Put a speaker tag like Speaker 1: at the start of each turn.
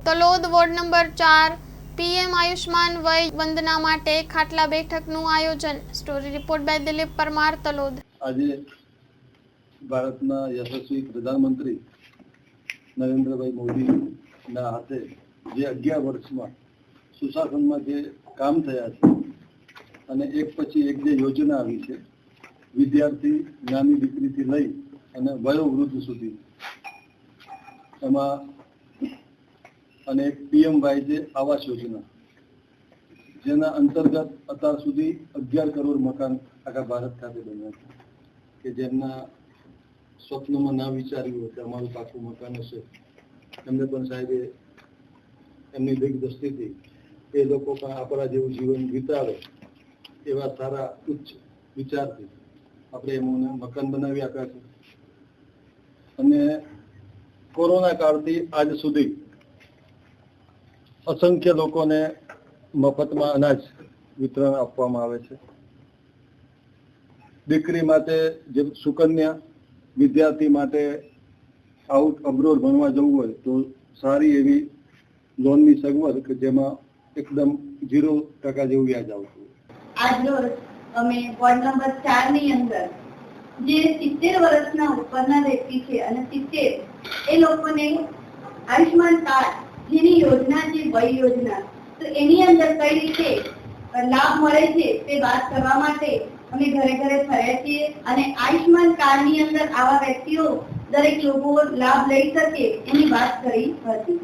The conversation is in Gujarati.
Speaker 1: Talod ward number 4 PM Ayushman Vay Vandana માટે ખાટલા બેઠકનું આયોજન। Story report by Dilip Parmar, Talod.
Speaker 2: આજે ભારતના યશસ્વી પ્રધાનમંત્રી નરેન્દ્રભાઈ મોદીના હાથે જે 11 વર્ષમાં સુશાસનમાં જે કામ થયા છે અને એક પછી એક જે યોજના આવી છે, વિદ્યાર્થી નાની દીકરીથી લઈ અને વયોવૃદ્ધ સુધી, એમાં અને એક પીએમવાય જે આવાસ યોજના, જેના અંતર્ગત અત્યાર સુધી 11 કરોડ મકાન આખા ભારત ખાતે બન્યા છે, કે જેમના સ્વપ્નમાં ના વિચાર્યું હોય કે અમારું પાકું મકાન હશે, એમને પણ સાહેબે એમની દિગ્દ્રષ્ટિથી એ લોકો પણ આપણા જેવું જીવન વિતાવે એવા સારા ઉચ્ચ વિચારથી આપણે એમને મકાન બનાવી આપ્યા છે। અને કોરોના કાળથી આજ સુધી અસંખ્ય લોકોને મફતમાં અનાજ વિતરણ આપવામાં આવે છે। દીકરી માટે જે સુકન્યા, વિદ્યાર્થી માટે આઉટ અબ્રોડ ભણવા જવું હોય તો સારી એવી લોનની સગવડ કે જેમાં એકદમ 0% જેવું વ્યાજ આવતું હોય।
Speaker 3: આજ રોજ અમે વોર્ડ નંબર 4 ની અંદર જે 70 વર્ષના ઉપરના વ્યક્તિ છે અને 70 એ લોકોને આયુષ્માન કાર્ડ જેની યોજના છે વય યોજના, તો એની અંદર કઈ રીતે લાભ મળે છે તે વાત કરવા માટે અમે ઘરે ઘરે ફર્યા છીએ અને આયુષ્માન કાર્ડની અંદર આવા વ્યક્તિઓ દરેક લોકો લાભ લઈ શકે એની વાત કરી હતી।